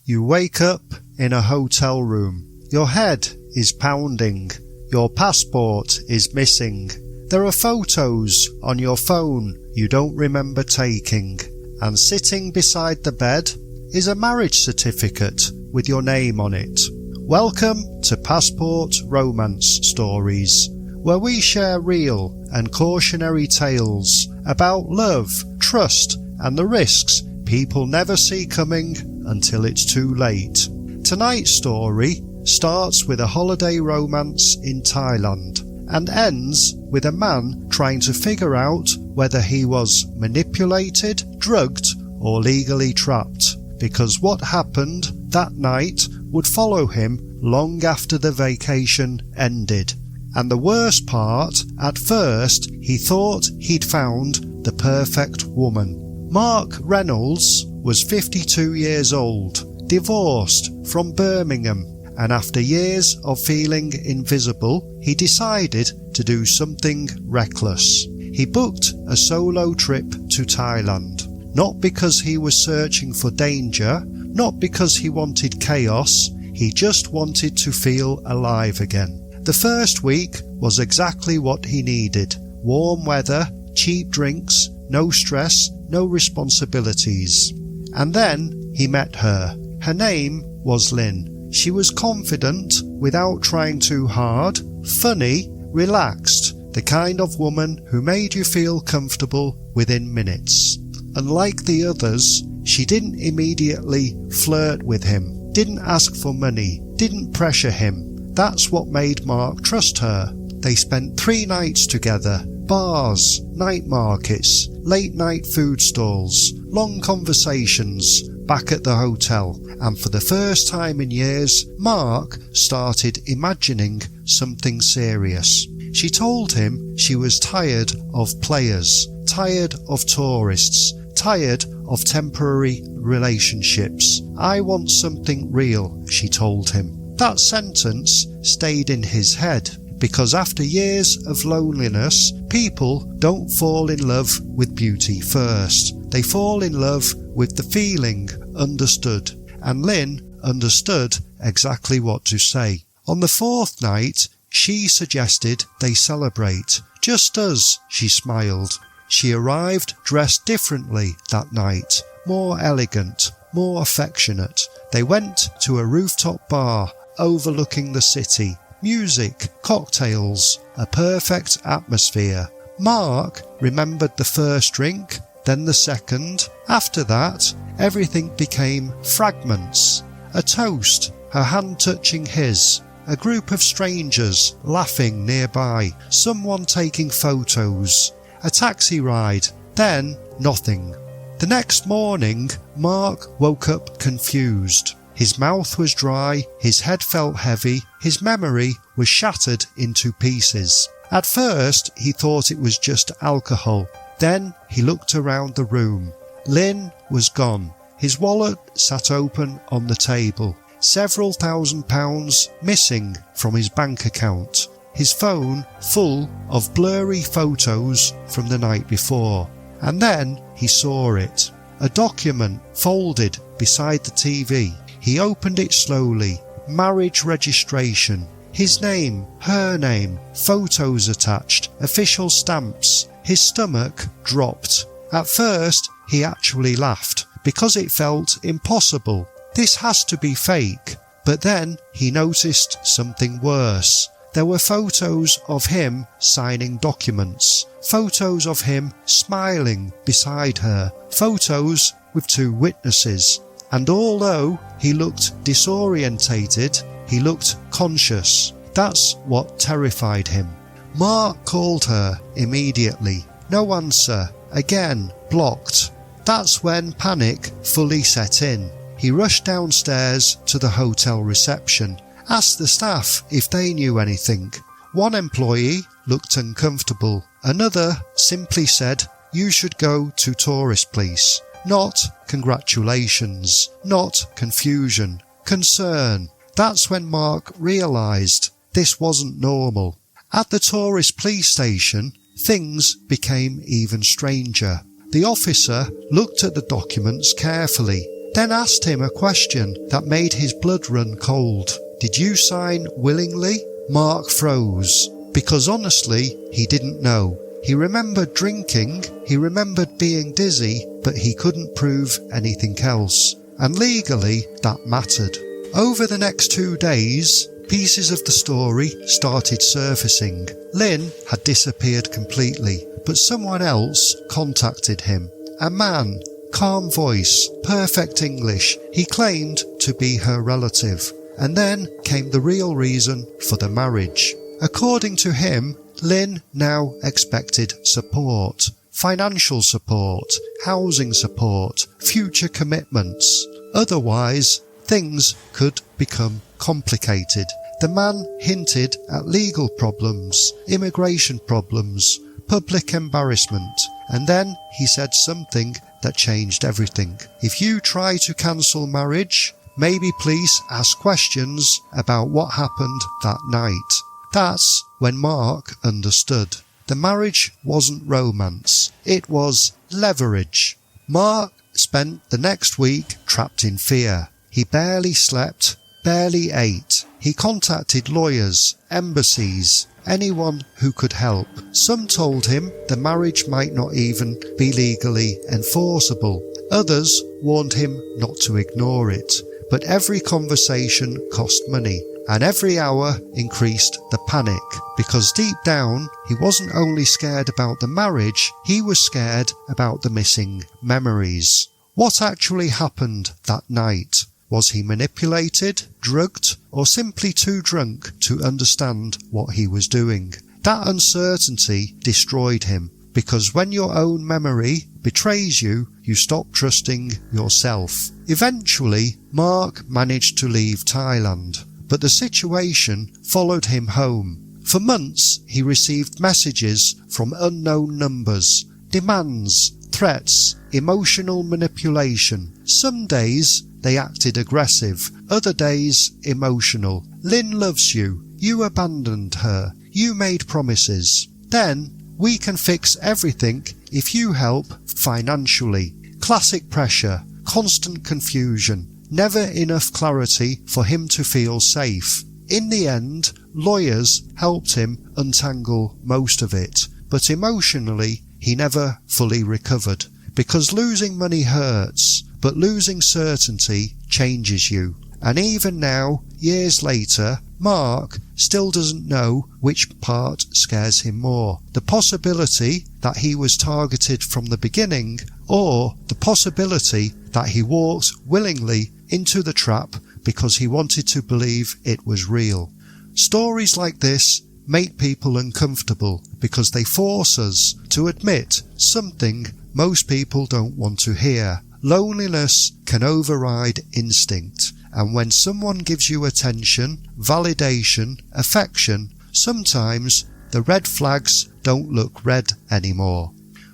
You wake up in a hotel room. Your head is pounding. Your passport is missing. There are photos on your phone you don't remember taking. And sitting beside the bed is a marriage certificate with your name on it. Welcome to Passport Romance Stories, where we share real and cautionary tales about love, trust, and the risks people never see coming until it's too late. Tonight's story starts with a holiday romance in Thailand and ends with a man trying to figure out whether he was manipulated, drugged, or legally trapped, because what happened that night would follow him long after the vacation ended. And the worst part, at first he thought he'd found the perfect woman. Mark Reynolds was 52 years old, divorced from Birmingham, and after years of feeling invisible, he decided to do something reckless. He booked a solo trip to Thailand, not because he was searching for danger, not because he wanted chaos, he just wanted to feel alive again. The first week was exactly what he needed. Warm weather, cheap drinks, no stress, no responsibilities. And then he met her. Her name was Lynn. She was confident without trying too hard, funny, relaxed, the kind of woman who made you feel comfortable within minutes. Unlike the others, she didn't immediately flirt with him, didn't ask for money, didn't pressure him. That's what made Mark trust her. They spent 3 nights together, bars, night markets, late night food stalls, long conversations back at the hotel, and for the first time in years, Mark started imagining something serious. She told him she was tired of players, tired of tourists, tired of temporary relationships. I want something real, she told him. That sentence stayed in his head, because after years of loneliness, people don't fall in love with beauty first. They fall in love with the feeling understood, and Lynn understood exactly what to say. On the 4th night, she suggested they celebrate. Just us, she smiled. She arrived dressed differently that night, more elegant, more affectionate. They went to a rooftop bar overlooking the city. Music, cocktails, a perfect atmosphere. Mark remembered the first drink, then the second. After that, everything became fragments. A toast, her hand touching his, a group of strangers laughing nearby, someone taking photos, a taxi ride, then nothing. The next morning, Mark woke up confused. His mouth was dry, his head felt heavy, his memory was shattered into pieces. At first, he thought it was just alcohol. Then he looked around the room. Lynn was gone. His wallet sat open on the table. Several £1,000s missing from his bank account. His phone full of blurry photos from the night before. And then he saw it. A document folded beside the TV. He opened it slowly. Marriage registration. His name, her name, photos attached, official stamps. His stomach dropped. At first, he actually laughed, because it felt impossible. This has to be fake. But then he noticed something worse. There were photos of him signing documents, photos of him smiling beside her, photos with 2 witnesses. And although he looked disorientated, he looked conscious. That's what terrified him. Mark called her immediately. No answer. Again, blocked. That's when panic fully set in. He rushed downstairs to the hotel reception, asked the staff if they knew anything. One employee looked uncomfortable. Another simply said, "You should go to tourist police." Not congratulations, not confusion, concern. That's when Mark realised this wasn't normal. At the tourist police station, things became even stranger. The officer looked at the documents carefully. then asked him a question that made his blood run cold. "Did you sign willingly?" Mark froze, because honestly, he didn't know. He remembered drinking, he remembered being dizzy, but he couldn't prove anything else. And legally, that mattered. Over the next 2 days, pieces of the story started surfacing. Lynn had disappeared completely, but someone else contacted him. A man, calm voice, perfect English. He claimed to be her relative. And then came the real reason for the marriage. According to him, Lynn now expected support. Financial support, housing support, future commitments. Otherwise, things could become complicated. The man hinted at legal problems, immigration problems, public embarrassment, and then he said something that changed everything. If you try to cancel marriage, maybe please ask questions about what happened that night. That's when Mark understood. The marriage wasn't romance, it was leverage. Mark spent the next week trapped in fear. He barely slept, barely ate. He contacted lawyers, embassies, anyone who could help. Some told him the marriage might not even be legally enforceable. Others warned him not to ignore it. But every conversation cost money, and every hour increased the panic, because deep down he wasn't only scared about the marriage, he was scared about the missing memories. What actually happened that night? Was he manipulated, drugged, or simply too drunk to understand what he was doing? That uncertainty destroyed him, because when your own memory betrays you, you stop trusting yourself. Eventually, Mark managed to leave Thailand, but the situation followed him home. For months, he received messages from unknown numbers, demands, threats, emotional manipulation. Some days, they acted aggressive, other days, emotional. "Lynn loves you. You abandoned her. You made promises. Then, we can fix everything if you help financially." Classic pressure, constant confusion, never enough clarity for him to feel safe. In the end, lawyers helped him untangle most of it, but emotionally he never fully recovered, because losing money hurts, but losing certainty changes you. And even now, years later, Mark still doesn't know which part scares him more. The possibility that he was targeted from the beginning, or the possibility that he walked willingly into the trap because he wanted to believe it was real. Stories like this make people uncomfortable because they force us to admit something most people don't want to hear. Loneliness can override instinct, and when someone gives you attention, validation, affection, sometimes the red flags don't look red anymore.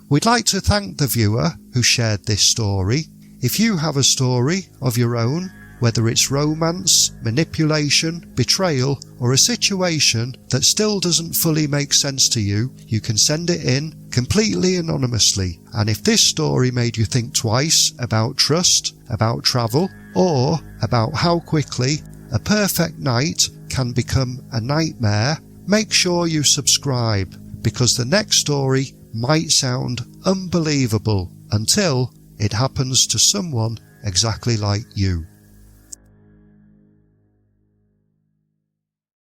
We'd like to thank the viewer who shared this story. If you have a story of your own, whether it's romance, manipulation, betrayal, or a situation that still doesn't fully make sense to you, you can send it in completely anonymously. And if this story made you think twice about trust, about travel, or about how quickly a perfect night can become a nightmare, make sure you subscribe, because the next story might sound unbelievable until it happens to someone exactly like you.